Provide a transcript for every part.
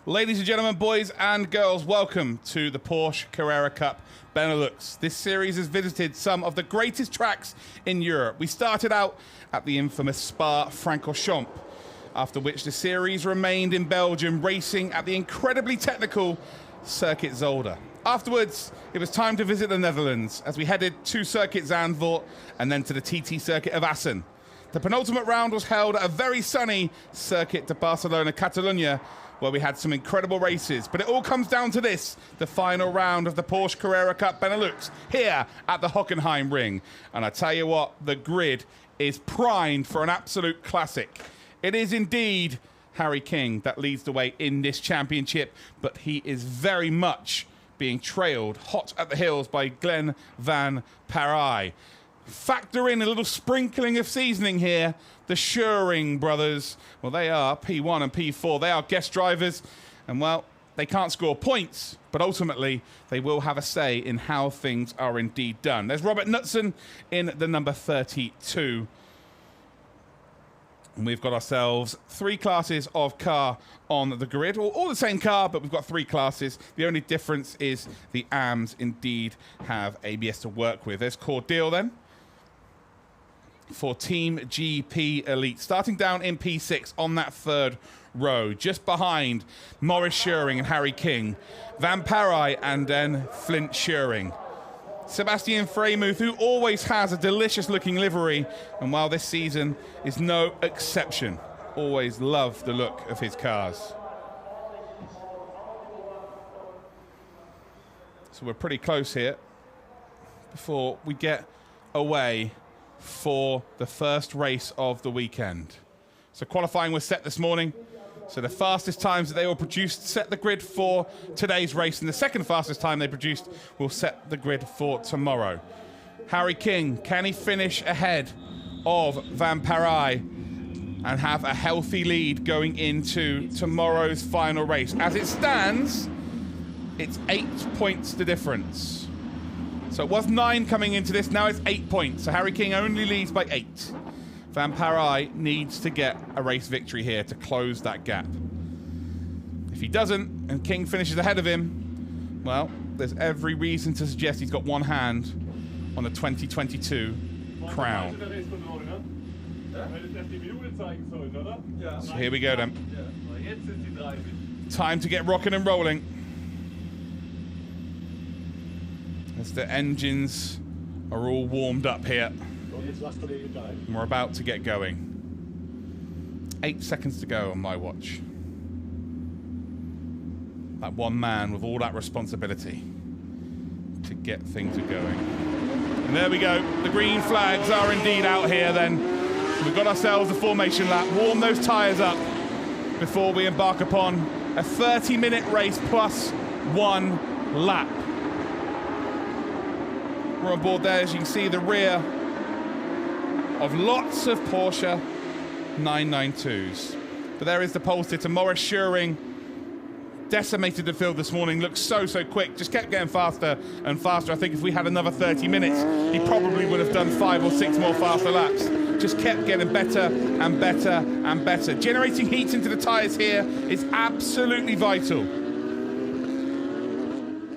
Ladies and gentlemen, boys and girls, welcome to the Porsche Carrera Cup Benelux. This series has visited some of the greatest tracks in Europe. We started out at the infamous Spa-Francorchamps, after which the series remained in Belgium, racing at the incredibly technical Circuit Zolder. Afterwards, it was time to visit the Netherlands as we headed to Circuit Zandvoort and then to the TT Circuit of Assen. The penultimate round was held at a very sunny Circuit de Barcelona, Catalunya, where we had some incredible races. But it all comes down to this, the final round of the Porsche Carrera Cup Benelux, here at the Hockenheimring. And I tell you what, the grid is primed for an absolute classic. It is indeed Harry King that leads the way in this championship, but he is very much being trailed hot at the heels by Glenn van Parijs. Factor in a little sprinkling of seasoning here. The Scheuring brothers, well, they are P1 and P4. They are guest drivers, and, well, they can't score points, but ultimately they will have a say in how things are indeed done. There's Robert Knudsen in the number 32. And we've got ourselves three classes of car on the grid. All the same car, but we've got three classes. The only difference is the AMs indeed have ABS to work with. There's Cordeal then for Team GP Elite. Starting down in P6 on that third row, just behind Maurice Scheuring and Harry King, Van Parijs and then Flint Scheuring. Sebastian Freimuth, who always has a delicious-looking livery, and while this season is no exception, always love the look of his cars. So we're pretty close here before we get away for the first race of the weekend. So qualifying was set this morning. So the fastest times that they all produced set the grid for today's race, and the second fastest time they produced will set the grid for tomorrow. Harry King, can he finish ahead of Van Parijs and have a healthy lead going into tomorrow's final race? As it stands, it's 8 points the difference. So it was 9 coming into this, now it's 8 points. So Harry King only leads by 8. Van Parijs needs to get a race victory here to close that gap. If he doesn't, and King finishes ahead of him, well, there's every reason to suggest he's got one hand on the 2022 crown. So here we go then. Time to get rocking and rolling. As the engines are all warmed up here. And we're about to get going. 8 seconds to go on my watch. That one man with all that responsibility to get things going. And there we go. The green flags are indeed out here then. We've got ourselves a formation lap. Warm those tyres up before we embark upon a 30-minute race plus 1 lap. We're on board there, as you can see, the rear of lots of Porsche 992s. But there is the pole sitter, Maurice Scheuring. Decimated the field this morning, looked so quick, just kept getting faster and faster. I think if we had another 30 minutes, he probably would have done 5 or 6 more faster laps. Just kept getting better and better and better. Generating heat into the tyres here is absolutely vital.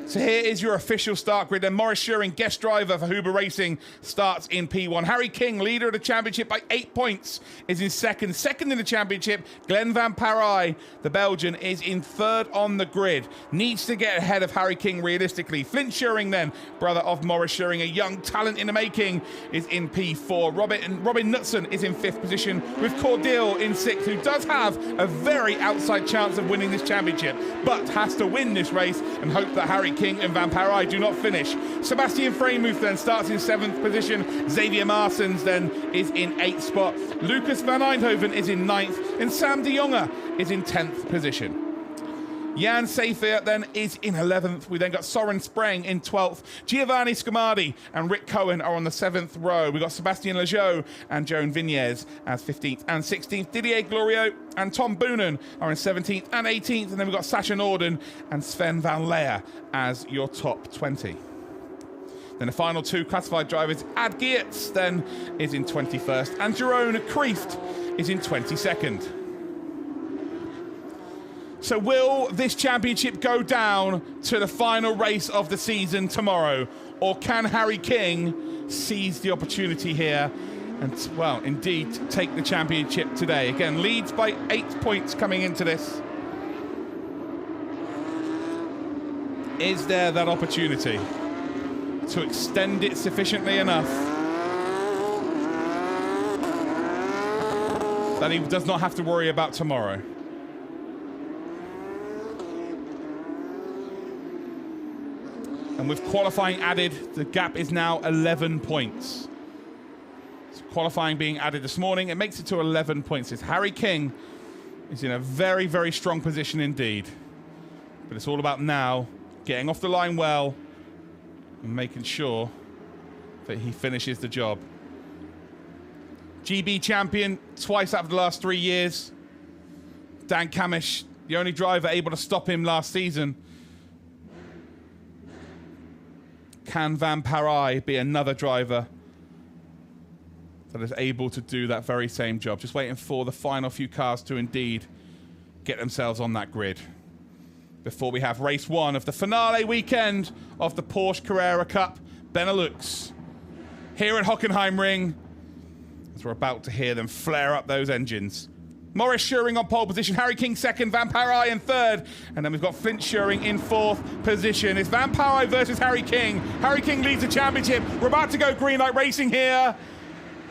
So here is your official start grid. Then Maurice Scheuring, guest driver for Huber Racing, starts in P1. Harry King, leader of the championship by 8 points, is in second. Second in the championship, Glenn van Parijs, the Belgian, is in third on the grid. Needs to get ahead of Harry King realistically. Flint Scheuring then, brother of Maurice Scheuring, a young talent in the making, is in P4. Robin Knudsen is in 5th position, with Cordeal in 6th, who does have a very outside chance of winning this championship, but has to win this race and hope that Harry King and Van Parijs do not finish. Sebastian Freimuth then starts in 7th position. Xavier Maarsens then is in 8th spot. Lucas van Eindhoven is in 9th. And Sam de Jonge is in 10th position. Jan Sefer then is in 11th. We then got Soren Spreng in 12th. Giovanni Scamardi and Rick Cohen are on the 7th row. We got Sebastian Lejeau and Joan Vignes as 15th and 16th. Didier Glorieux and Tom Boonen are in 17th and 18th. And then we've got Sascha Norden and Sven van Leer as your top 20. Then the final 2 classified drivers, Ad Geerts then is in 21st and Jeroen Krieft is in 22nd. So will this championship go down to the final race of the season tomorrow? Or can Harry King seize the opportunity here and, well, indeed take the championship today? Again, leads by 8 points coming into this. Is there that opportunity to extend it sufficiently enough that he does not have to worry about tomorrow? And with qualifying added, the gap is now 11 points. So qualifying being added this morning, it makes it to 11 points. It's Harry King is in a very, very strong position indeed. But it's all about now getting off the line well and making sure that he finishes the job. GB champion twice out of the last 3 years. Dan Camish, the only driver able to stop him last season. Can Van Parijs be another driver that is able to do that very same job? Just waiting for the final few cars to indeed get themselves on that grid before we have race one of the finale weekend of the Porsche Carrera Cup Benelux here at Hockenheimring, as we're about to hear them flare up those engines. Morris Schuring on pole position, Harry King second, Van Parijs in third, and then we've got Flint Schuring in fourth position. It's Van Parijs versus Harry King. Harry King leads the championship. We're about to go green light racing here.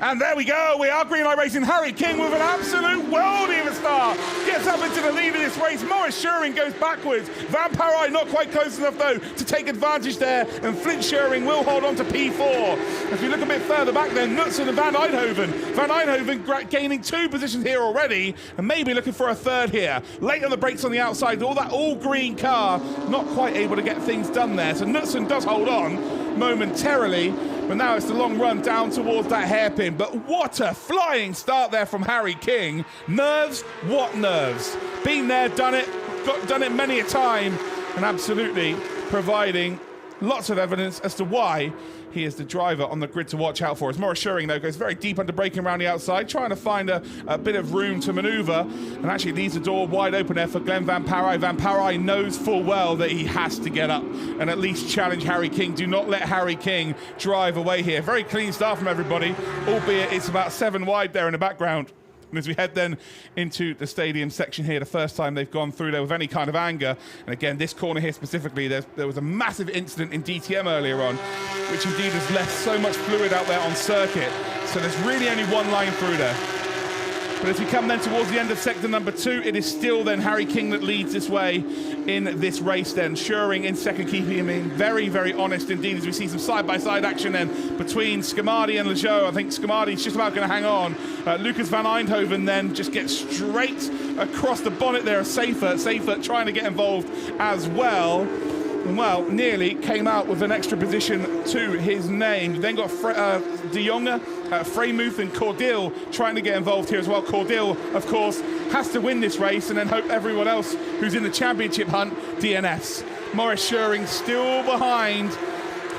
And there we go, we are green light racing. Harry King with an absolute worldie of a start. Gets up into the lead of this race. Morris Schuring goes backwards. Van Parijs not quite close enough though to take advantage there. And Flint Schuring will hold on to P4. As we look a bit further back then, Knutson and Van Eindhoven. Van Eindhoven gaining 2 positions here already and maybe looking for a third here. Late on the brakes on the outside, that all green car not quite able to get things done there. So Knutson does hold on momentarily. But now it's the long run down towards that hairpin. But what a flying start there from Harry King. Nerves? What nerves? Been there, done it, done it many a time, and absolutely providing lots of evidence as to why he is the driver on the grid to watch out for. As Morris Schuring, though, goes very deep under braking around the outside, trying to find a bit of room to manoeuvre, and actually leaves the door wide open there for Glenn Van Parijs. Van Parijs knows full well that he has to get up and at least challenge Harry King. Do not let Harry King drive away here. Very clean start from everybody, albeit it's about 7 wide there in the background. And as we head then into the stadium section here, the first time they've gone through there with any kind of anger. And again, this corner here specifically, there was a massive incident in DTM earlier on, which indeed has left so much fluid out there on circuit. So there's really only one line through there. But as we come then towards the end of sector number 2, it is still then Harry King that leads this way in this race then. Schuring in second, keeping him in very, very honest indeed, as we see some side-by-side action then between Scamardi and Lejeau. I think Scamardi's just about going to hang on. Lucas Van Eindhoven then just gets straight across the bonnet there of Seifert trying to get involved as well. Well, nearly came out with an extra position to his name. Then got De Jonge, Freymuth and Cordil trying to get involved here as well. Cordil, of course, has to win this race and then hope everyone else who's in the championship hunt DNFs. Morris Schuring still behind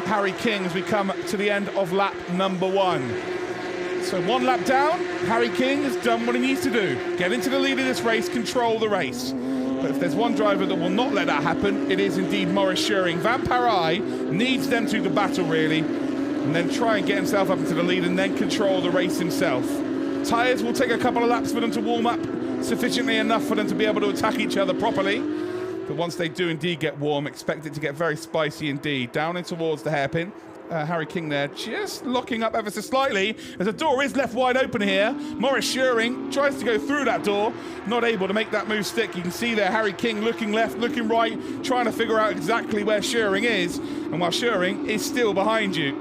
Harry King as we come to the end of lap number 1. So 1 lap down, Harry King has done what he needs to do. Get into the lead of this race, control the race. But if there's one driver that will not let that happen, it is indeed Morris Schuring. Van Parijs needs them to the battle, really, and then try and get himself up into the lead and then control the race himself. Tyres will take a couple of laps for them to warm up, sufficiently enough for them to be able to attack each other properly. But once they do indeed get warm, expect it to get very spicy indeed. Down in towards the hairpin. Harry King there just locking up ever so slightly as the door is left wide open here. Morris Schuring tries to go through that door, not able to make that move stick. You can see there Harry King looking left, looking right, trying to figure out exactly where Schuring is, and while Schuring is still behind you.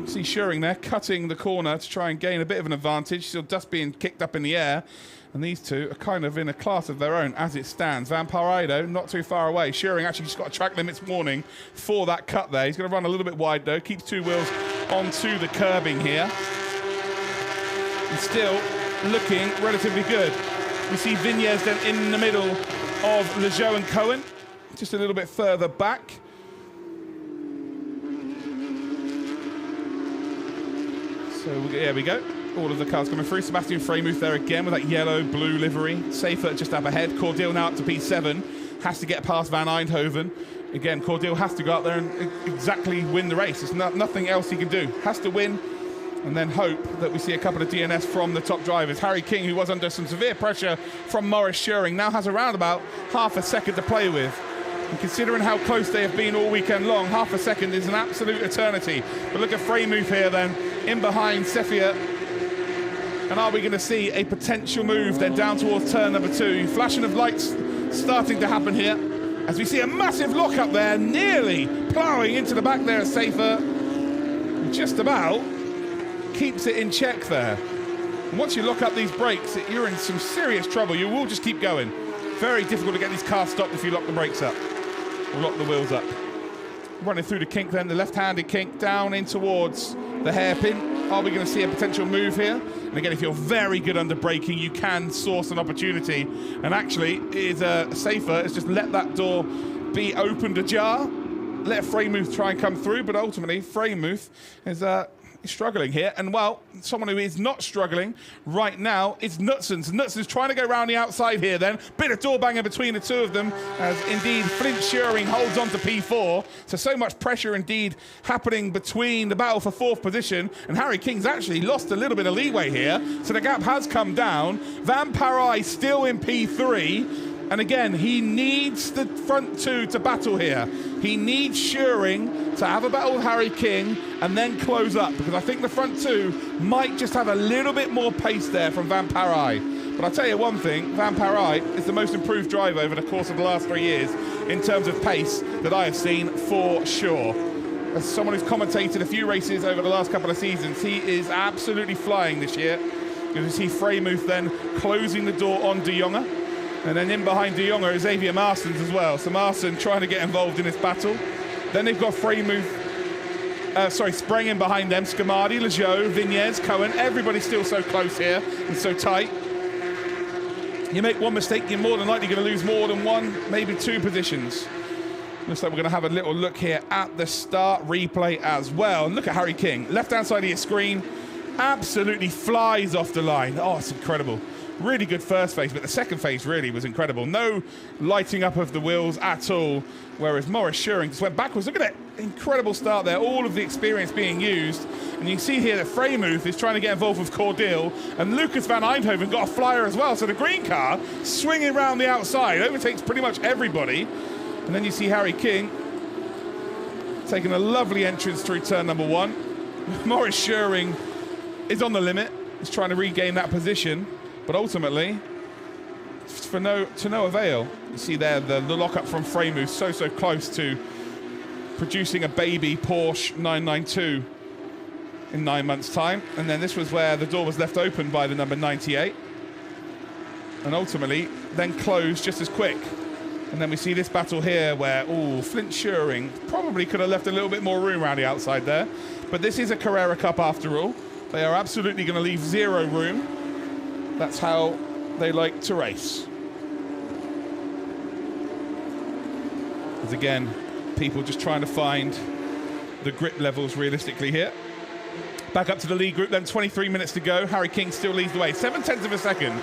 You see Schuring there cutting the corner to try and gain a bit of an advantage, still dust being kicked up in the air. And these two are kind of in a class of their own as it stands. Van Parijs, though, not too far away. Schuring actually just got a track limits warning for that cut there. He's going to run a little bit wide, though. Keeps 2 wheels onto the curbing here. And still looking relatively good. We see Vignez then in the middle of Lejeau and Cohen. Just a little bit further back. So, there we go. all of the cars coming through. Sebastian Freimuth there again with that yellow-blue livery. Safer just up ahead. Cordial now up to P7. Has to get past Van Eindhoven. Again, Cordial has to go out there and exactly win the race. There's nothing else he can do. Has to win and then hope that we see a couple of DNS from the top drivers. Harry King, who was under some severe pressure from Maurice Scheuring, now has around about half a second to play with. And considering how close they have been all weekend long, half a second is an absolute eternity. But look at Freimuth here then, in behind Sefia. And are we going to see a potential move then down towards turn number 2? Flashing of lights starting to happen here as we see a massive lock up there, nearly ploughing into the back there at Safer. Just about keeps it in check there. And once you lock up these brakes, you're in some serious trouble. You will just keep going. Very difficult to get these cars stopped if you lock the brakes up or lock the wheels up. Running through the kink then, the left-handed kink down in towards the hairpin. Are we going to see a potential move here? And again, if you're very good under braking, you can source an opportunity. And actually, it is safer. It's just let that door be opened ajar. Let Freimuth try and come through, but ultimately, Freimuth is struggling here. And, well, someone who is not struggling right now is Knutsens. Knutsens trying to go around the outside here then. Bit of door banging between the two of them as, indeed, Flint Scheuring holds on to P4. So much pressure, indeed, happening between the battle for 4th position. And Harry King's actually lost a little bit of leeway here. So the gap has come down. Van Parijs still in P3. And again, he needs the front 2 to battle here. He needs Scheuring to have a battle with Harry King and then close up, because I think the front 2 might just have a little bit more pace there from Van Parijs. But I'll tell you one thing, Van Parijs is the most improved driver over the course of the last 3 years in terms of pace that I have seen for sure. As someone who's commentated a few races over the last couple of seasons, he is absolutely flying this year. You see Freimuth then closing the door on De Jonge. And then in behind De Jonge is Xavier Marsens as well. So Marsen trying to get involved in this battle. Then they've got Freimuth, Spreng in behind them. Scamardi, Lejeau, Vignez, Cohen. Everybody's still so close here and so tight. You make one mistake, you're more than likely going to lose more than 1, maybe 2 positions. Looks like we're going to have a little look here at the start replay as well. And look at Harry King. Left-hand side of your screen. Absolutely flies off the line. Oh, it's incredible. Really good first phase, but the second phase really was incredible. No lighting up of the wheels at all, whereas Maurice Scheuring just went backwards. Look at that incredible start there, all of the experience being used. And you can see here that Freimuth is trying to get involved with Cordial, and Lucas Van Eindhoven got a flyer as well. So the green car swinging around the outside, overtakes pretty much everybody. And then you see Harry King taking a lovely entrance through turn number 1. Maurice Scheuring is on the limit. He's trying to regain that position. But ultimately, to no avail. You see there the lock-up from Freimuth, so close to producing a baby Porsche 992 in 9 months' time. And then this was where the door was left open by the number 98. And ultimately, then closed just as quick. And then we see this battle here where, Flint Scheuring probably could have left a little bit more room around the outside there. But this is a Carrera Cup after all. They are absolutely going to leave 0 room. That's how they like to race. As again, people just trying to find the grip levels realistically here. Back up to the lead group, then 23 minutes to go. Harry King still leads the way, 0.7 of a second.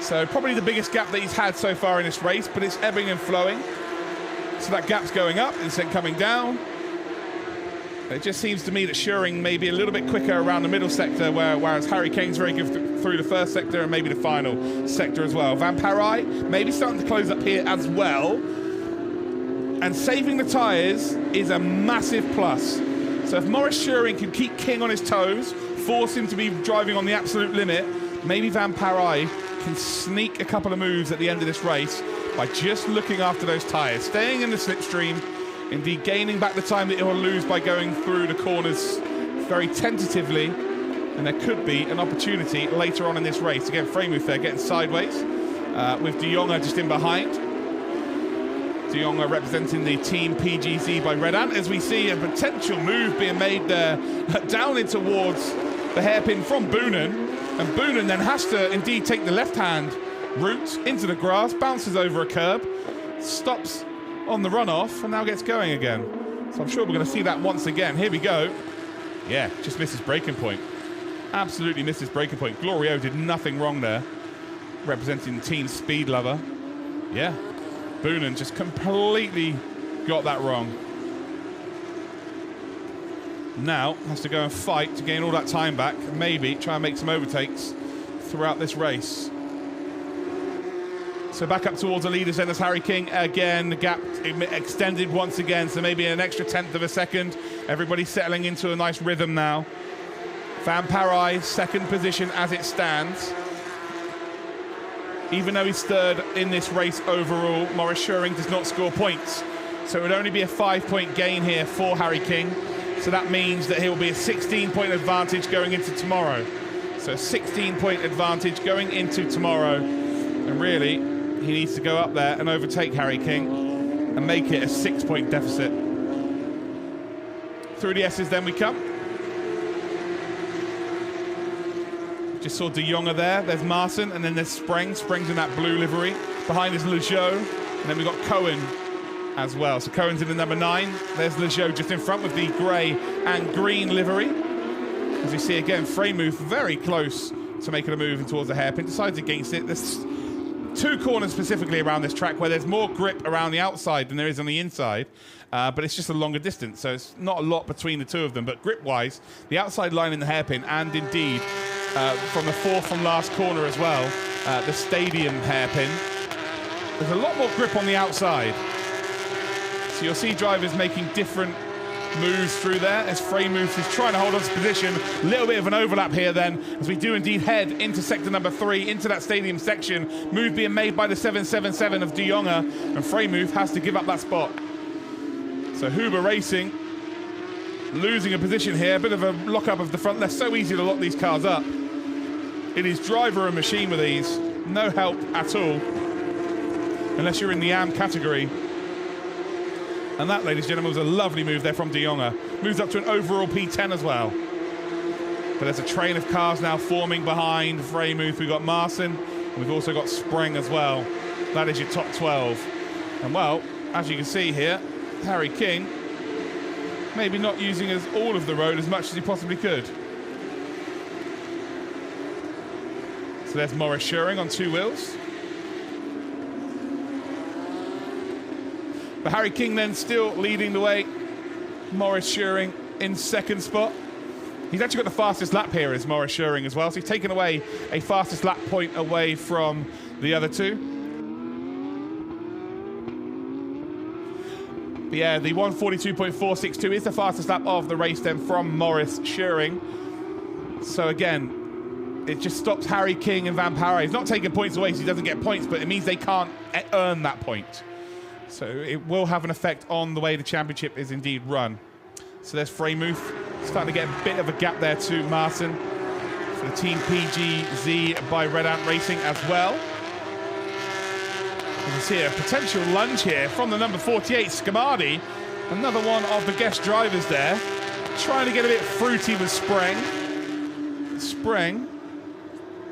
So probably the biggest gap that he's had so far in this race, but it's ebbing and flowing. So that gap's going up, it's then coming down. It just seems to me that Scheuring may be a little bit quicker around the middle sector, whereas Harry King's very good through the first sector and maybe the final sector as well. Van Parijs maybe starting to close up here as well. And saving the tyres is a massive plus. So if Maurice Scheuring can keep King on his toes, force him to be driving on the absolute limit, maybe Van Parijs can sneak a couple of moves at the end of this race by just looking after those tyres, staying in the slipstream, indeed gaining back the time that he'll lose by going through the corners very tentatively. And there could be an opportunity later on in this race. Again, Freimuth there getting sideways with De Jonge just in behind. De Jonge representing the team PGZ by Red Ant, as we see a potential move being made there down in towards the hairpin from Boonen. And Boonen then has to indeed take the left-hand route into the grass, bounces over a curb, stops on the runoff, and now gets going again. So I'm sure we're going to see that once again. Here we go. Yeah, just misses braking point. Absolutely missed his breaking point. Glorio did nothing wrong there, representing Team Speed Lover. Yeah, Boonen just completely got that wrong. Now has to go and fight to gain all that time back, maybe try and make some overtakes throughout this race. So back up towards the leaders then as Harry King. Again, the gap extended once again, so maybe an extra 1/10 of a second. Everybody settling into a nice rhythm now. Van Parijs, second position as it stands. Even though he's third in this race overall, Maurice Schuring does not score points. So it would only be a 5-point gain here for Harry King. So that means that he'll be a 16-point advantage going into tomorrow. So a 16-point advantage going into tomorrow. And really, he needs to go up there and overtake Harry King and make it a 6-point deficit. Through the S's then we come. Just saw De Jonge there. There's Martin, and then there's Spreng. Spreng's in that blue livery. Behind is Lejeau, and then we've got Cohen as well. So Cohen's in the number 9. There's Lejeau just in front with the grey and green livery. As you see again, Freymouth very close to making a move in towards the hairpin. Decides against it. There's 2 corners specifically around this track where there's more grip around the outside than there is on the inside. But it's just a longer distance, so it's not a lot between the two of them. But grip-wise, the outside line in the hairpin, and indeed from the 4th from last corner as well, the stadium hairpin, there's a lot more grip on the outside. So you'll see drivers making different moves through there as Freymouth is trying to hold on to position. A little bit of an overlap here then, as we do indeed head into sector number 3, into that stadium section. Move being made by the 777 of De Jonge, and Freymouth has to give up that spot. So Huber Racing losing a position here, a bit of a lock-up of the front left. So easy to lock these cars up. It is driver and machine with these. No help at all, unless you're in the AM category. And that, ladies and gentlemen, was a lovely move there from De Jonge. Moves up to an overall P10 as well. But there's a train of cars now forming behind Freymouth. We've got Martin, and we've also got Spreng as well. That is your top 12. And well, as you can see here, Harry King maybe not using all of the road as much as he possibly could. So there's Maurice Schuring on 2 wheels. But Harry King then still leading the way. Maurice Schuring in 2nd spot. He's actually got the fastest lap here as Maurice Schuring as well. So he's taken away a fastest lap point away from the other 2. But yeah, the 142.462 is the fastest lap of the race then from Maurice Schuring. So again, it just stops Harry King and Van Parijs. He's not taking points away so he doesn't get points, but it means they can't earn that point. So it will have an effect on the way the championship is indeed run. So there's Freymouth starting to get a bit of a gap there to Martin for the Team PGZ by Red Ant Racing as well. You can see a potential lunge here from the number 48, Scamardi. Another one of the guest drivers there. Trying to get a bit fruity with Spreng.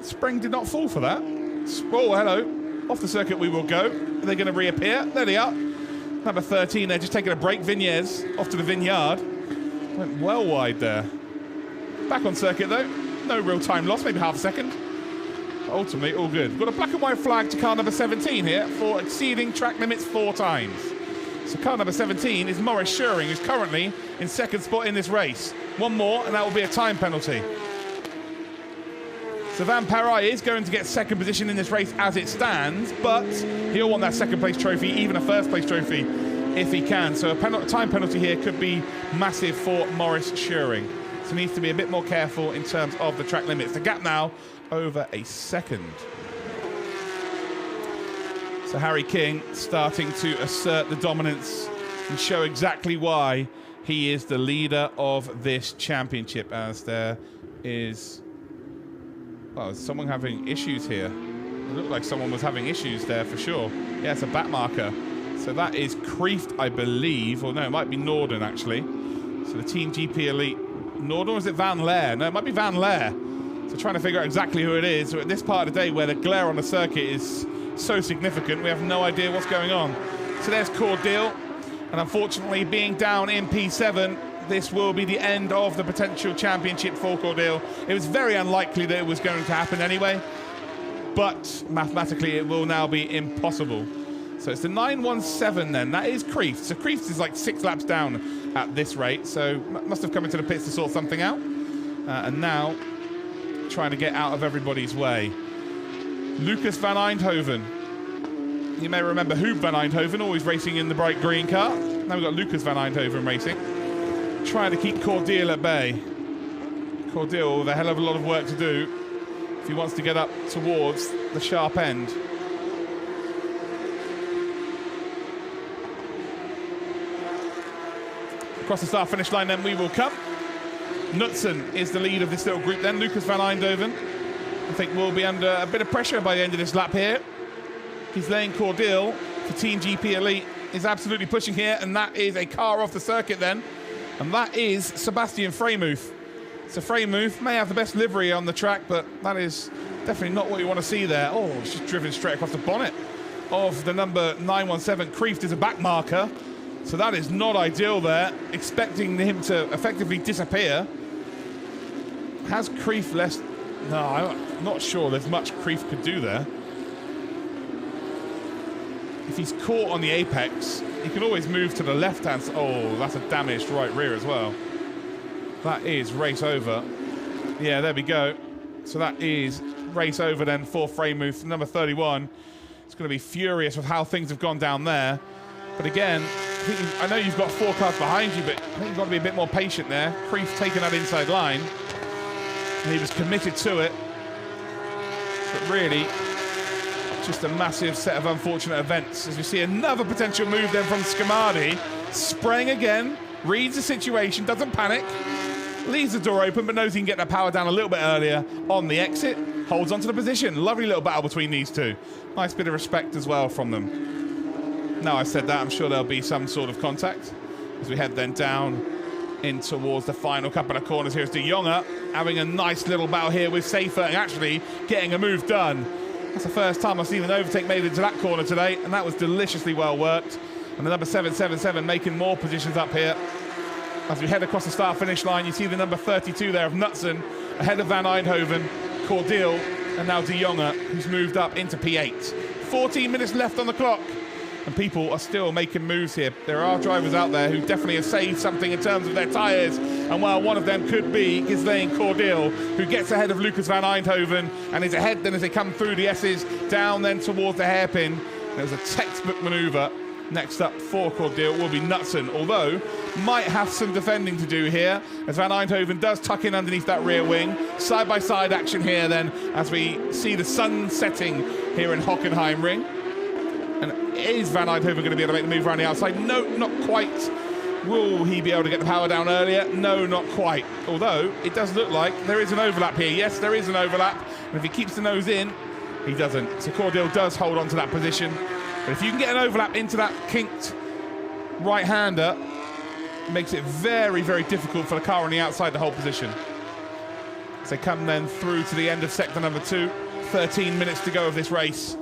Spreng did not fall for that. Oh, hello. Off the circuit we will go. Are they going to reappear? There they are. Number 13 there, just taking a break. Vignez off to the Vineyard. Went well wide there. Back on circuit though. No real time loss, maybe half a second. But ultimately, all good. Got a black and white flag to car number 17 here for exceeding track limits 4 times. So car number 17 is Maurice Schuring, who's currently in 2nd spot in this race. One more, and that will be a time penalty. So Van Parijs is going to get 2nd position in this race as it stands, but he'll want that 2nd place trophy, even a 1st place trophy, if he can. So a time penalty here could be massive for Maurice Schuring. So he needs to be a bit more careful in terms of the track limits. The gap now over a second. So Harry King starting to assert the dominance and show exactly why he is the leader of this championship, as there is... Well, is someone having issues here? It looked like someone was having issues there for sure. Yeah, it's a back marker. So that is Kreeft, I believe. Or no, it might be Norden, actually. So the Team GP Elite. Norden, or is it Van Laer? No, it might be Van Laer. So trying to figure out exactly who it is. So at this part of the day where the glare on the circuit is so significant, we have no idea what's going on. So there's Cordeal. And unfortunately, being down in P7, this will be the end of the potential championship for Cordeel. It was very unlikely that it was going to happen anyway, but mathematically it will now be impossible. So it's the 917 then. That is Kreeft. So Kreeft is like 6 laps down at this rate, so must have come into the pits to sort something out. And now trying to get out of everybody's way. Lucas van Eindhoven. You may remember Huub van Eindhoven, always racing in the bright green car. Now we've got Lucas van Eindhoven racing. Trying to keep Cordeel at bay. Cordeel with a hell of a lot of work to do if he wants to get up towards the sharp end. Across the start-finish line then we will come. Knutsen is the lead of this little group then. Lucas van Eindhoven, I think, will be under a bit of pressure by the end of this lap here. He's laying Cordeel for Team GP Elite is absolutely pushing here, and that is a car off the circuit then. And that is Sebastian Freimuth. So Freimuth may have the best livery on the track, but that is definitely not what you want to see there. Oh, it's just driven straight across the bonnet of the number 917. Kreeft is a back marker, so that is not ideal there. Expecting him to effectively disappear. Has Kreeft less? No, I'm not sure there's much Kreeft could do there. If he's caught on the apex, he can always move to the left-hand side. Oh, that's a damaged right rear as well. That is race over. Yeah, there we go. So that is race over then for Freimuth, number 31. It's going to be furious with how things have gone down there. But again, I know you've got 4 cars behind you, but I think you've got to be a bit more patient there. Kreeft taking that inside line. And he was committed to it. But really, just a massive set of unfortunate events. As we see another potential move then from Scamardi. Spraying again, reads the situation, doesn't panic. Leaves the door open, but knows he can get the power down a little bit earlier on the exit. Holds onto the position. Lovely little battle between these two. Nice bit of respect as well from them. Now I've said that, I'm sure there'll be some sort of contact as we head then down in towards the final couple of corners. Here's De Jonge having a nice little battle here with Safer and actually getting a move done. That's the first time I've seen an overtake made into that corner today, and that was deliciously well worked. And the number 777 making more positions up here. As we head across the start-finish line, you see the number 32 there of Knutsen ahead of Van Eindhoven, Cordeel, and now De Jonge, who's moved up into P8. 14 minutes left on the clock, and people are still making moves here. There are drivers out there who definitely have saved something in terms of their tyres, and while one of them could be Ghislaine Cordeel, who gets ahead of Lucas Van Eindhoven and is ahead then as they come through the S's, down then towards the hairpin. There's a textbook manoeuvre. Next up for Cordeel will be Knutsen, although might have some defending to do here, as Van Eindhoven does tuck in underneath that rear wing. Side-by-side action here then, as we see the sun setting here in Hockenheimring. And is Van Eindhoven going to be able to make the move around the outside? No, not quite. Will he be able to get the power down earlier? No, not quite. Although, it does look like there is an overlap here. Yes, there is an overlap. And if he keeps the nose in, he doesn't. So Cordeel does hold on to that position. But if you can get an overlap into that kinked right-hander, it makes it very, very difficult for the car on the outside to hold position. As they come then through to the end of sector number 2. 13 minutes to go of this race.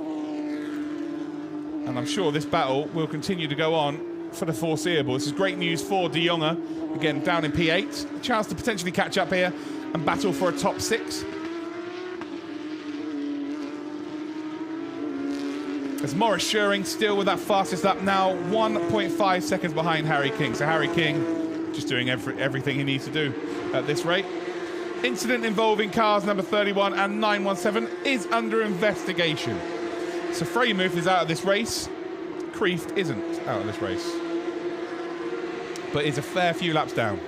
And I'm sure this battle will continue to go on for the foreseeable. This is great news for De Jonge. Again, down in P8. A chance to potentially catch up here and battle for a top 6. As Maurice Schuring still with that fastest lap now, 1.5 seconds behind Harry King. So Harry King just doing everything he needs to do at this rate. Incident involving cars number 31 and 917 is under investigation. So Freimuth is out of this race. Kreeft isn't out of this race, but is a fair few laps down.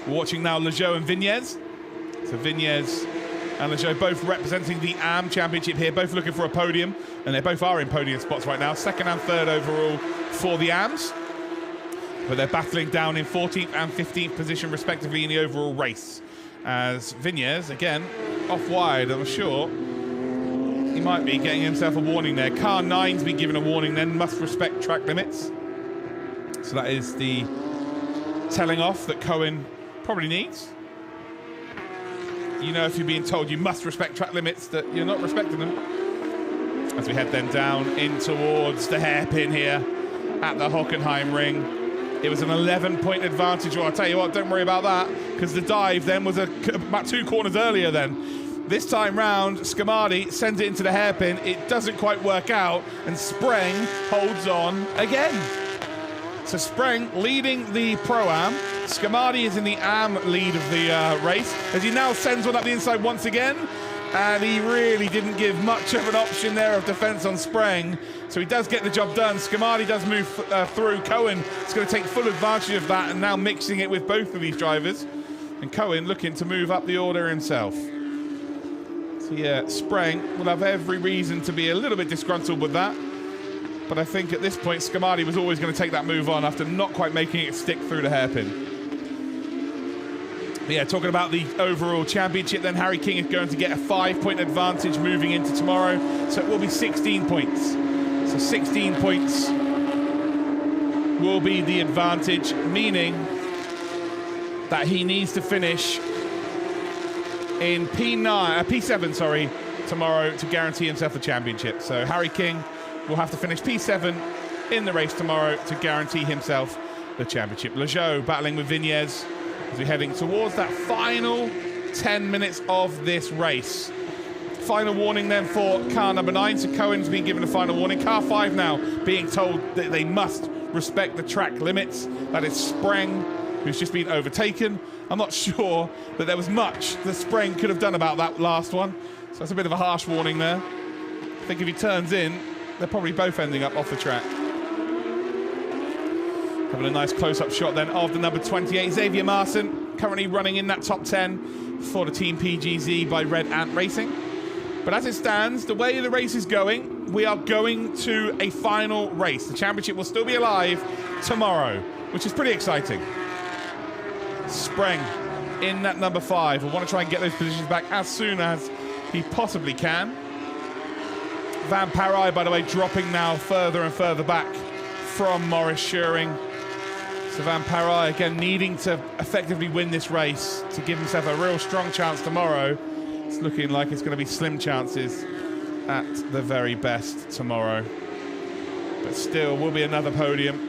We're watching now Lejeau and Vignez. So Vignez and Lejeau both representing the AM Championship here, both looking for a podium, and they both are in podium spots right now, 2nd and 3rd overall for the AMs. But they're battling down in 14th and 15th position respectively in the overall race. As Vignez, again, off wide, I'm sure he might be getting himself a warning there. Car 9's been given a warning then, must respect track limits. So that is the telling off that Cohen probably needs. You know, if you're being told you must respect track limits, that you're not respecting them. As we head then down in towards the hairpin here. at the Hockenheimring. It was an 11-point advantage. Well, I'll tell you what, don't worry about that, because the dive then was about 2 corners earlier then. This time round, Scamardi sends it into the hairpin. It doesn't quite work out, and Spreng holds on again. So Spreng leading the Pro-Am. Scamardi is in the Am lead of the race, as he now sends one up the inside once again. And he really didn't give much of an option there of defence on Spreng. So he does get the job done. Scamardi does move through. Cohen is going to take full advantage of that and now mixing it with both of these drivers. And Cohen looking to move up the order himself. So yeah, Spreng will have every reason to be a little bit disgruntled with that. But I think at this point, Scamardi was always going to take that move on after not quite making it stick through the hairpin. But yeah, talking about the overall championship, then Harry King is going to get a 5-point advantage moving into tomorrow. So it will be 16 points. So 16 points will be the advantage, meaning that he needs to finish in P7 tomorrow to guarantee himself the championship. So Harry King will have to finish P7 in the race tomorrow to guarantee himself the championship. Lejeau battling with Vignez as we're heading towards that final 10 minutes of this race. Final warning then for car number 9. So Cohen's been given a final warning. Car 5 now being told that they must respect the track limits. That is Spreng, who's just been overtaken. I'm not sure that there was much that Spreng could have done about that last one. So that's a bit of a harsh warning there. I think if he turns in, they're probably both ending up off the track. Having a nice close-up shot then of the number 28, Xavier Marson, currently running in that top 10 for the Team PGZ by Red Ant Racing. But as it stands, the way the race is going, we are going to a final race. The championship will still be alive tomorrow, which is pretty exciting. Spreng in that number 5. We'll want to try and get those positions back as soon as he possibly can. Van Parijs, by the way, dropping now further and further back from Maurice Schuring. So Van Parijs, again, needing to effectively win this race to give himself a real strong chance tomorrow. It's looking like it's going to be slim chances at the very best tomorrow. But still, will be another podium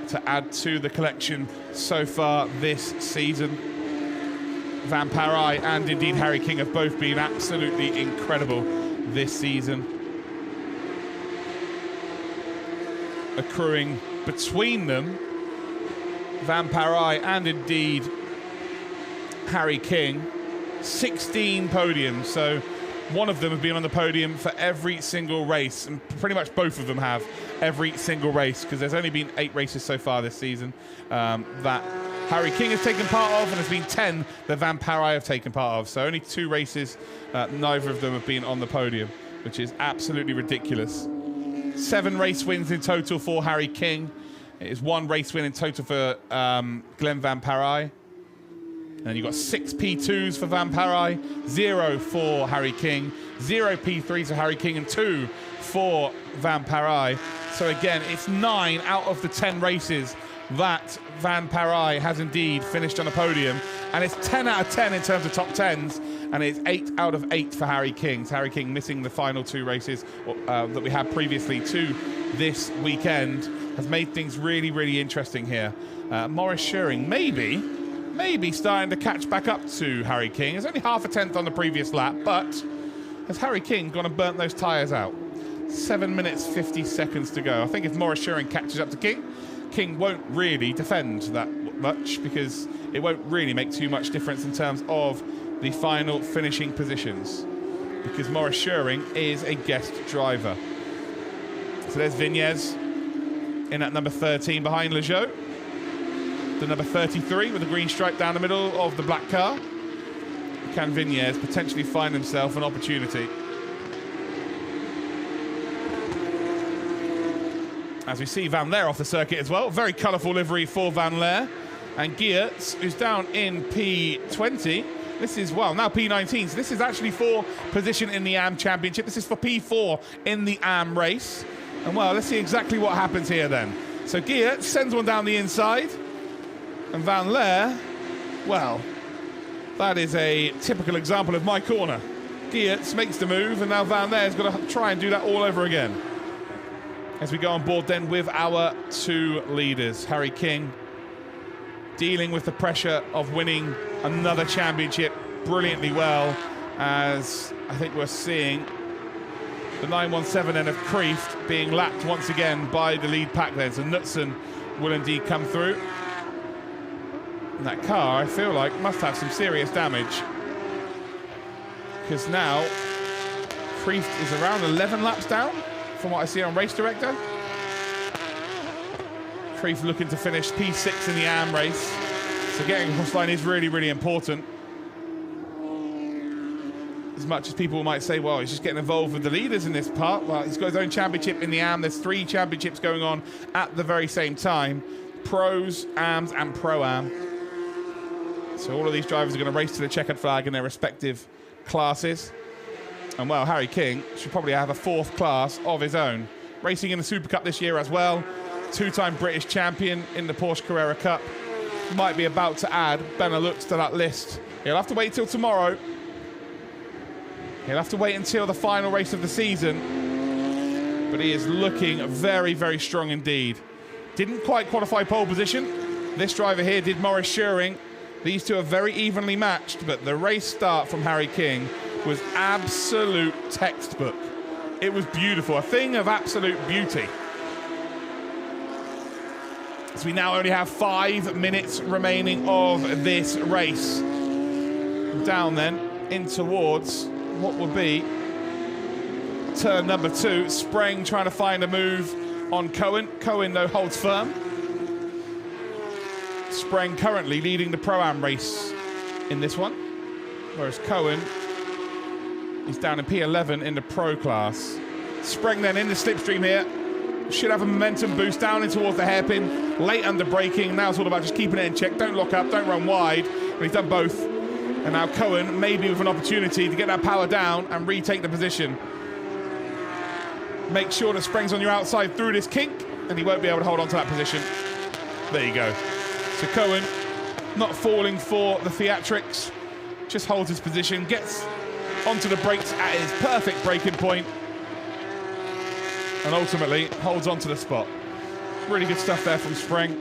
to add to the collection so far this season. Van Parijs and indeed Harry King have both been absolutely incredible this season. Accruing between them, Van Parijs and indeed Harry King, 16 podiums. So one of them have been on the podium for every single race, and pretty much both of them have every single race, because there's only been 8 races so far this season that Harry King has taken part of, and there's been 10 that Van Parijs have taken part of. So only 2 races, neither of them have been on the podium, which is absolutely ridiculous. 7 race wins in total for Harry King. It is 1 race win in total for Glenn Van Parijs. And you've got 6 P2s for Van Parijs, 0 for Harry King, 0 P3s for Harry King, and 2 for Van Parijs. So again, it's 9 out of the 10 races that Van Parijs has indeed finished on a podium. And it's 10 out of 10 in terms of top 10s. And it's 8 out of 8 for Harry King. So Harry King missing the final 2 races that we had previously to this weekend has made things really, really interesting here. Maurice Schuring maybe starting to catch back up to Harry King. It's only half a tenth on the previous lap, but has Harry King gone and burnt those tyres out? 7 minutes, 50 seconds to go. I think if Maurice Schuring catches up to King, King won't really defend that much, because it won't really make too much difference in terms of the final finishing positions, because Maurice Schuring is a guest driver. So there's Vignez in at number 13 behind Lejeau. The number 33 with the green stripe down the middle of the black car. Can Vignez potentially find himself an opportunity? As we see Van Leer off the circuit as well. Very colourful livery for Van Leer. And Geertz, who's down in P20. This is, well, now P19. So this is actually for position in the AM Championship. This is for P4 in the AM race. And, well, let's see exactly what happens here then. So Geertz sends one down the inside. And Van Leer, well, that is a typical example of my corner. Geertz makes the move, and now Van Leer's got to try and do that all over again. as we go on board then with our two leaders. Harry King dealing with the pressure of winning another championship brilliantly well, as I think we're seeing the 917 then of Kreeft being lapped once again by the lead pack there. So Knutson will indeed come through. And that car, I feel like, must have some serious damage, because now Kreeft is around 11 laps down from what I see on Race Director. Kreeft looking to finish P6 in the AM race, so getting across the line is really, really important. As much as people might say, well, he's just getting involved with the leaders in this part. Well, he's got his own championship in the AM. There's 3 championships going on at the very same time. Pros, AMs, and Pro-Am. So all of these drivers are going to race to the checkered flag in their respective classes. And, well, Harry King should probably have a 4th class of his own. Racing in the Super Cup this year as well. 2-time British champion in the Porsche Carrera Cup. Might be about to add Benelux to that list. He'll have to wait till tomorrow. He'll have to wait until the final race of the season, but he is looking very, very strong indeed. Didn't quite qualify pole position. This driver here did, Maurice Schuring. These two are very evenly matched, but the race start from Harry King was absolute textbook. It was beautiful, a thing of absolute beauty. So we now only have 5 minutes remaining of this race. Down then, in towards what will be turn number 2. Spreng trying to find a move on Cohen. Cohen, though, holds firm. Spreng currently leading the Pro-Am race in this one, whereas Cohen is down in P11 in the Pro class. Spreng then in the slipstream here. Should have a momentum boost down in towards the hairpin. Late under braking. Now it's all about just keeping it in check. Don't lock up, don't run wide. And he's done both. And now Cohen maybe with an opportunity to get that power down and retake the position. Make sure that Spreng's on your outside through this kink, and he won't be able to hold on to that position. There you go. So Cohen not falling for the theatrics, just holds his position, gets onto the brakes at his perfect braking point, and ultimately holds on to the spot. Really good stuff there from Spreng,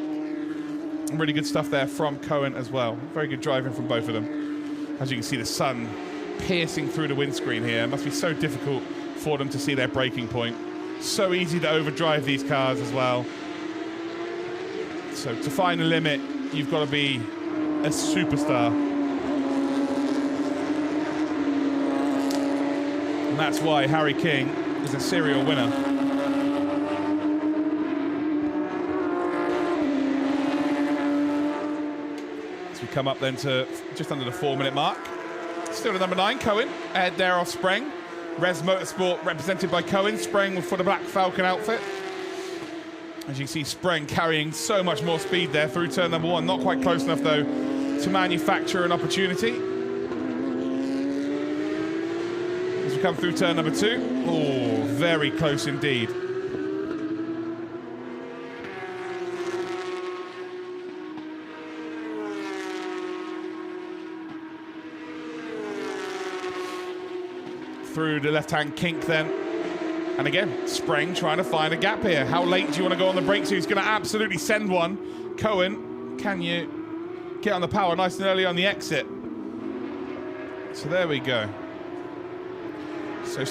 and really good stuff there from Cohen as well. Very good driving from both of them. As you can see, the sun piercing through the windscreen here. It must be so difficult for them to see their braking point. So easy to overdrive these cars as well. So to find a limit, you've got to be a superstar. And that's why Harry King is a serial winner. Come up then to just under the 4-minute mark. Still at number 9, Cohen, ahead there off Spreng. Res Motorsport represented by Cohen. Spreng for the Black Falcon outfit. As you see, Spreng carrying so much more speed there through turn number 1. Not quite close enough, though, to manufacture an opportunity. As we come through turn number 2. Oh, very close indeed. Through the left-hand kink then. And again, Spreng trying to find a gap here. How late do you want to go on the brakes? He's going to absolutely send one. Cohen, can you get on the power nice and early on the exit? So there we go. So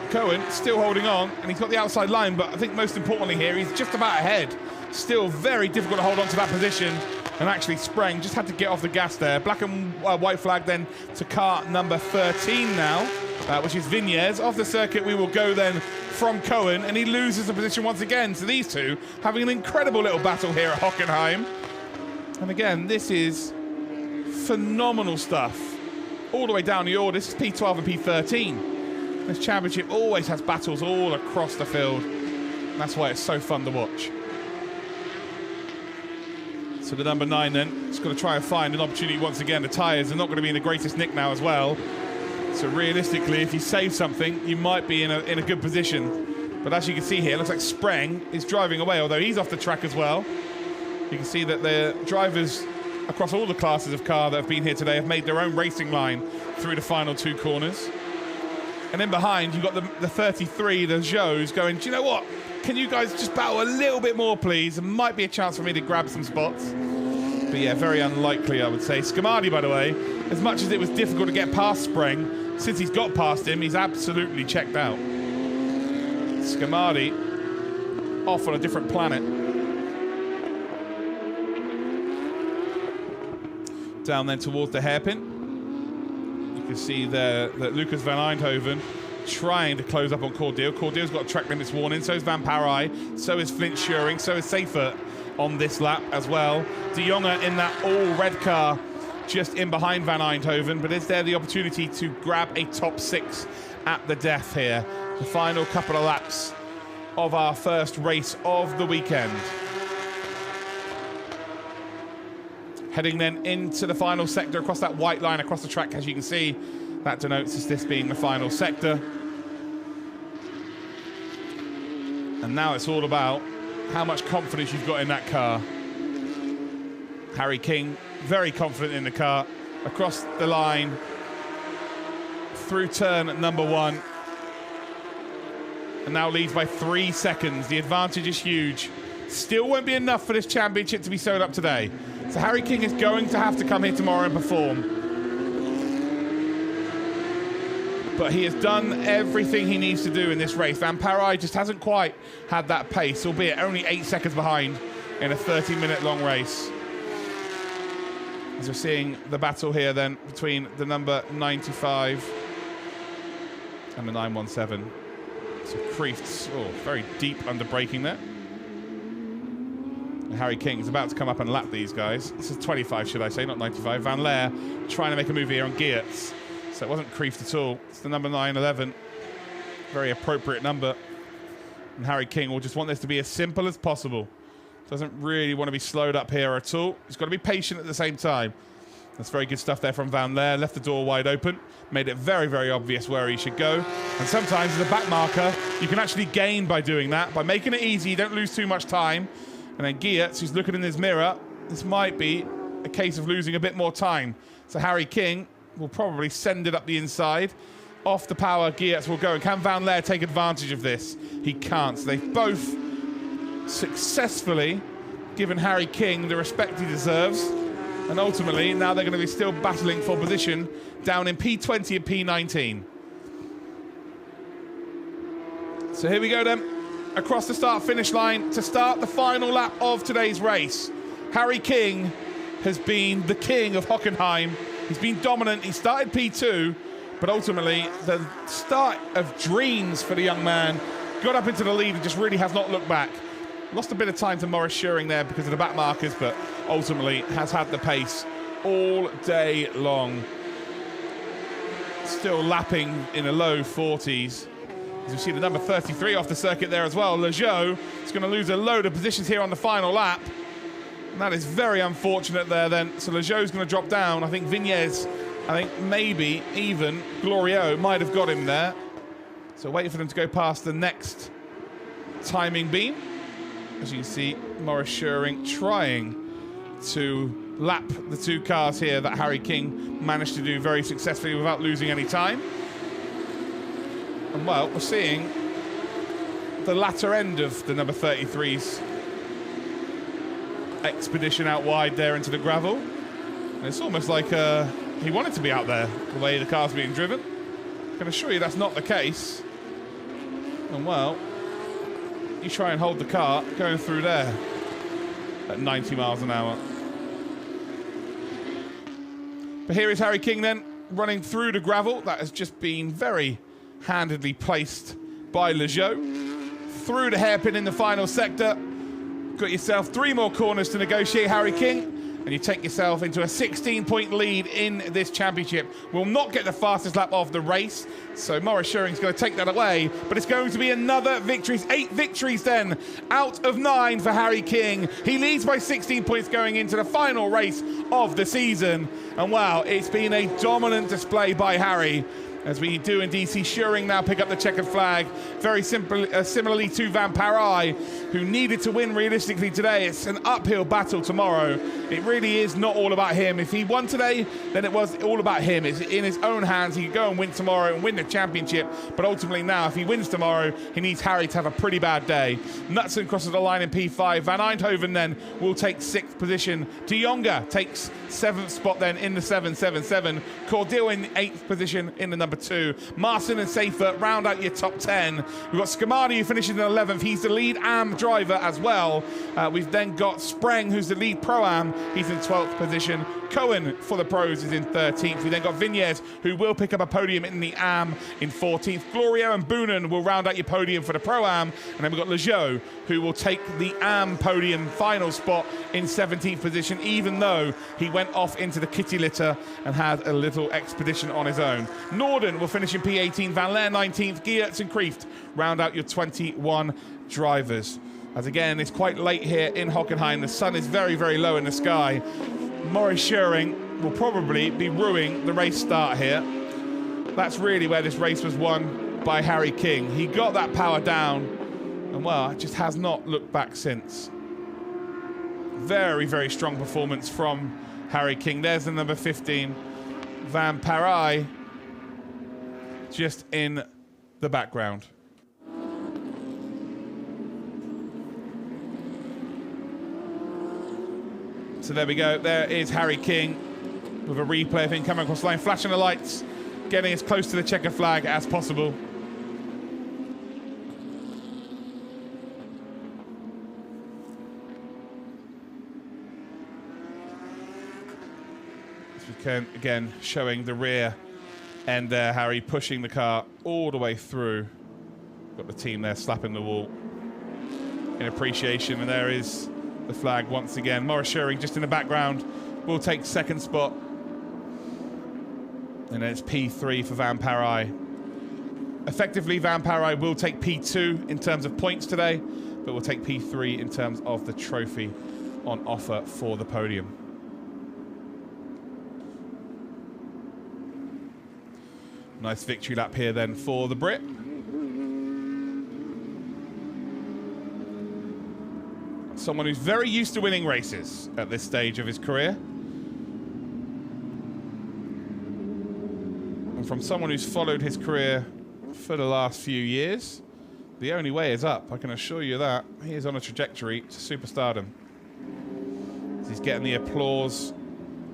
Cohen still holding on, and he's got the outside line, but I think most importantly here, he's just about ahead. Still very difficult to hold on to that position. And actually, Spreng just had to get off the gas there. Black and white flag then to car number 13 now, which is Vignes. Off the circuit, we will go then from Cohen, and he loses the position once again. So these two having an incredible little battle here at Hockenheim. And again, this is phenomenal stuff. All the way down the order. This is P12 and P13. This championship always has battles all across the field. And that's why it's so fun to watch. So the number 9 then, just got to try and find an opportunity once again. The tyres are not going to be in the greatest nick now as well. So realistically, if you save something, you might be in a good position. But as you can see here, it looks like Spreng is driving away, although he's off the track as well. You can see that the drivers across all the classes of car that have been here today have made their own racing line through the final 2 corners. And then behind, you've got the 33, the Joes, going, do you know what? Can you guys just battle a little bit more, please? There might be a chance for me to grab some spots. But yeah, very unlikely, I would say. Scamardi, by the way, as much as it was difficult to get past Spreng, since he's got past him, he's absolutely checked out. Scamardi off on a different planet. Down then towards the hairpin. You can see there that Lucas van Eindhoven trying to close up on Cordeal. Cordeal's got track limits warning, so is Van Parai, so is Flint Schuring, so is Seifert on this lap as well. De Jonge in that all-red car just in behind Van Eindhoven, but is there the opportunity to grab a top 6 at the death here? The final couple of laps of our first race of the weekend. Heading then into the final sector across that white line across the track, as you can see, that denotes this being the final sector. And now it's all about how much confidence you've got in that car. Harry King, very confident in the car, across the line, through turn number 1, and now leads by 3 seconds. The advantage is huge. Still won't be enough for this championship to be sewed up today. So Harry King is going to have to come here tomorrow and perform. But he has done everything he needs to do in this race. Van Parai just hasn't quite had that pace, albeit only 8 seconds behind in a 30-minute long race. As we're seeing the battle here then between the number 95 and the 917. So Kreeft, very deep under braking there. And Harry King is about to come up and lap these guys. This is 25, should I say, not 95. Van Leer trying to make a move here on Geertz. So it wasn't Kreeft at all. It's the number 911. Very appropriate number. And Harry King will just want this to be as simple as possible. Doesn't really want to be slowed up here at all. He's got to be patient at the same time. That's very good stuff there from Van Leer. Left the door wide open. Made it very, very obvious where he should go. And sometimes as a back marker, you can actually gain by doing that. By making it easy, you don't lose too much time. And then Geertz, who's looking in his mirror, this might be a case of losing a bit more time. So Harry King will probably send it up the inside. Off the power, Geertz will go. And can Van Leer take advantage of this? He can't. So they've both successfully given Harry King the respect he deserves. And ultimately, now they're going to be still battling for position down in P20 and P19. So here we go then. Across the start-finish line to start the final lap of today's race. Harry King has been the king of Hockenheim. He's been dominant. He started P2, but ultimately the start of dreams for the young man. Got up into the lead and just really has not looked back. Lost a bit of time to Maurice Schuring there because of the back markers, but ultimately has had the pace all day long. Still lapping in the low 40s. As you see the number 33 off the circuit there as well. Lejeau is going to lose a load of positions here on the final lap. And that is very unfortunate there then. So Lejeau's going to drop down. I think Vignez, I think maybe even Glorieux might have got him there. So waiting for them to go past the next timing beam. As you can see, Maurice Schuring trying to lap the 2 cars here that Harry King managed to do very successfully without losing any time. And well, we're seeing the latter end of the number 33's expedition out wide there into the gravel. And it's almost like he wanted to be out there, the way the car's being driven. I can assure you that's not the case. And well, you try and hold the car going through there at 90 miles an hour. But here is Harry King then, running through the gravel. That has just been very handedly placed by Lejeau. Through the hairpin in the final sector. Got yourself 3 more corners to negotiate, Harry King, and you take yourself into a 16-point lead in this championship. Will not get the fastest lap of the race, so Maurice Schuring's going to take that away, but it's going to be another victory. 8 victories then, out of 9 for Harry King. He leads by 16 points going into the final race of the season. And wow, it's been a dominant display by Harry. as we do indeed see Schuring now pick up the checkered flag, very similarly to Van Parijs, who needed to win realistically today. It's an uphill battle tomorrow. It really is not all about him. If he won today, then it was all about him. It's in his own hands. He can go and win tomorrow and win the championship, but ultimately now, if he wins tomorrow, he needs Harry to have a pretty bad day. Knutson crosses the line in P5. Van Eindhoven then will take 6th position. De Jonge takes 7th spot then in the 777. Cordill in 8th position in the number 2. Marson and Seifert round out your top 10. We've got Scamani who finishes in 11th. He's the lead AM driver as well. We've then got Spreng, who's the lead Pro-Am. He's in 12th position. Cohen for the pros is in 13th. We then got Vignez, who will pick up a podium in the AM in 14th. Glorio and Boonen will round out your podium for the Pro-Am. And then we've got Lejeau, who will take the AM podium final spot in 17th position, even though he went off into the kitty litter and had a little expedition on his own. Norden will finish in P18, Van Leer 19th, Geertz and Kreeft round out your 21 drivers. As again, it's quite late here in Hockenheim. The sun is very, very low in the sky. Maurice Schuring will probably be ruining the race start here. That's really where this race was won by Harry King. He got that power down and, well, just has not looked back since. Very, very strong performance from Harry King. There's the number 15, Van Parijs, just in the background. So there we go. There is Harry King with a replay of him coming across the line, flashing the lights, getting as close to the checkered flag as possible. As we can, again, showing the rear end there, Harry pushing the car all the way through. Got the team there slapping the wall in appreciation, and there is the flag once again. Maurice Schuring just in the background will take 2nd spot. And then it's P3 for Van Parijs. Effectively, Van Parijs will take P2 in terms of points today, but will take P3 in terms of the trophy on offer for the podium. Nice victory lap here then for the Brit. Someone who's very used to winning races at this stage of his career. And from someone who's followed his career for the last few years, the only way is up, I can assure you that. He is on a trajectory to superstardom. He's getting the applause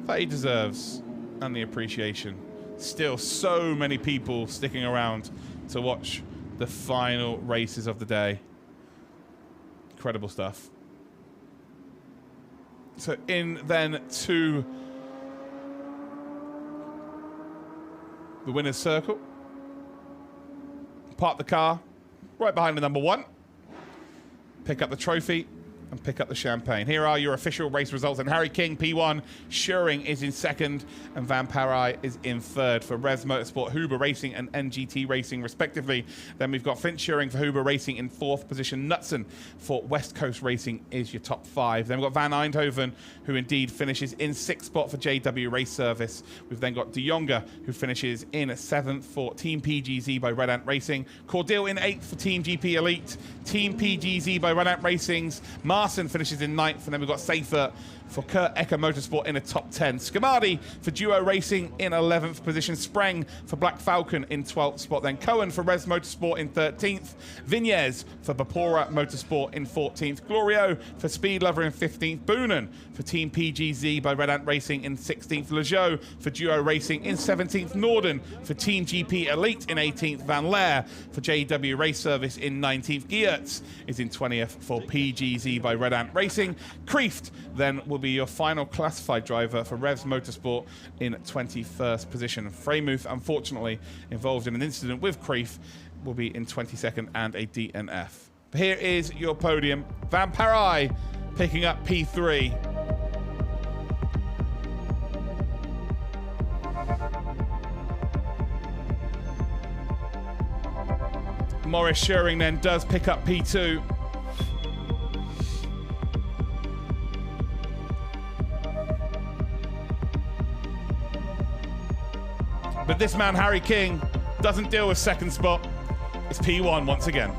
that he deserves and the appreciation. Still so many people sticking around to watch the final races of the day. Incredible stuff. So in then to the winner's circle. Park the car right behind the number 1. Pick up the trophy and pick up the champagne. Here are your official race results. And Harry King, P1. Schuring is in 2nd. And Van Parijs is in 3rd for Revs Motorsport, Huber Racing and NGT Racing, respectively. Then we've got Flint Schuring for Huber Racing in 4th position. Knutson for West Coast Racing is your top 5. Then we've got Van Eindhoven, who indeed finishes in 6th spot for JW Race Service. We've then got De Jonge, who finishes in 7th for Team PGZ by Red Ant Racing. Cordill in 8th for Team GP Elite. Team PGZ by Red Ant Racing's Marson finishes in 9th, and then we've got Seifert for Kurt Ecker Motorsport in the top 10. Scamadi for Duo Racing in 11th position. Spreng for Black Falcon in 12th spot. Then Cohen for Res Motorsport in 13th. Vignez for Bapora Motorsport in 14th. Glorio for Speed Lover in 15th. Boonen for Team PGZ by Red Ant Racing in 16th. Lejeau for Duo Racing in 17th. Norden for Team GP Elite in 18th. Van Leer for JW Race Service in 19th. Geertz is in 20th for PGZ by Red Ant Racing. Kreeft then will be your final classified driver for Revs Motorsport in 21st position. Freymuth, unfortunately, involved in an incident with Kreeft, will be in 22nd and a DNF. Here is your podium. Van Parijs picking up P3. Maurice Schuring then does pick up P2. But this man, Harry King, doesn't deal with second spot. It's P1 once again.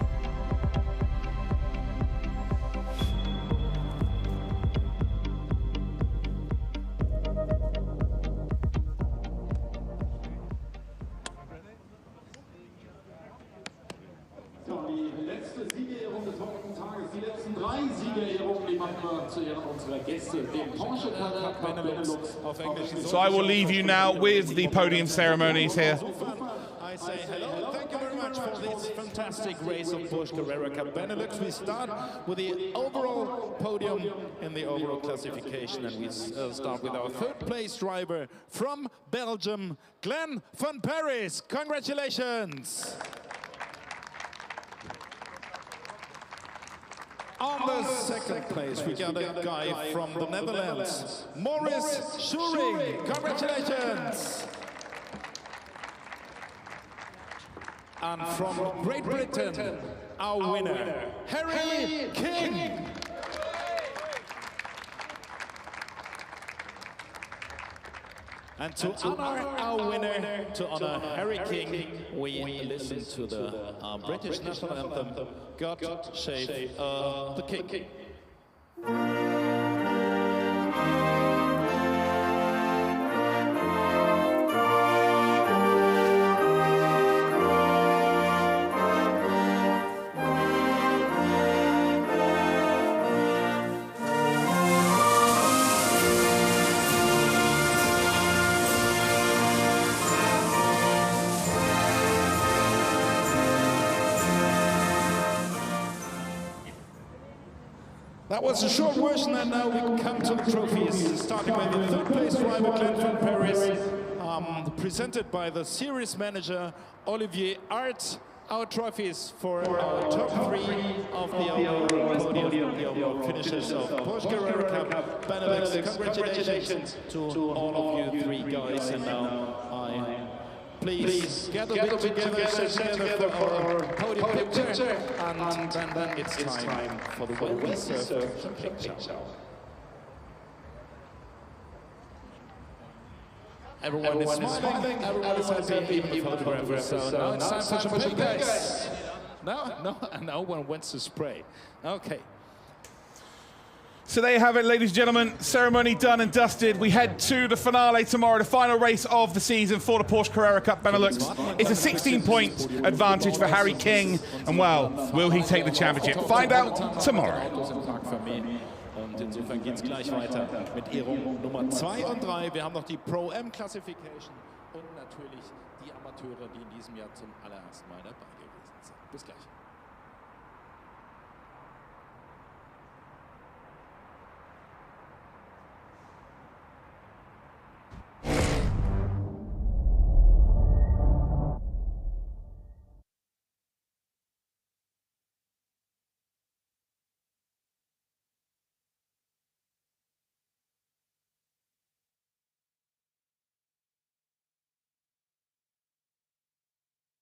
Die letzte Siegerehrung des heutigen Tages, die letzten 3 Siegerehrungen, die machen wir zu Ehren unserer Gäste, dem Porsche Carrera Benelux auf Englisch. So I will leave you now with the podium ceremonies here. I say hello, thank you very much for this fantastic race of Porsche Carrera Cup Benelux. We start with the overall podium in the overall classification, and we start with our third place driver from Belgium, Glenn van Paris. Congratulations! On the second place, we got a guy from the Netherlands, Maurice Schuring. Congratulations! And from Great Britain, our winner, Harry King. And to honor our winner, to honor Harry King, we listen to the British national anthem, God Save the King. That was a short version, and now we come to the trophies, starting with the third place driver, Glenn van Paris, presented by the series manager, Olivier Art. Our trophies for our top 3 of the overall podium, the overall finishers of Porsche Carrera Cup Benelux. Congratulations to all of you 3 guys, and now please get a bit together, sit together for our podium picture, and then it's time for the well-deserved picture. Everyone is smiling, everyone is happy, even the photographer. So now it's time for some pictures. No one wants to spray. Okay. So there you have it, ladies and gentlemen. Ceremony done and dusted. We head to the finale tomorrow, the final race of the season for the Porsche Carrera Cup Benelux. It's a 16-point advantage for Harry King. And well, will he take the championship? Find out tomorrow. Und insofern geht es gleich weiter mit Ehrung Nummer 2 und 3. Wir haben noch die Pro-M-Classification und natürlich die Amateure, die in diesem Jahr zum allerersten Mal dabei gewesen sind. Bis gleich.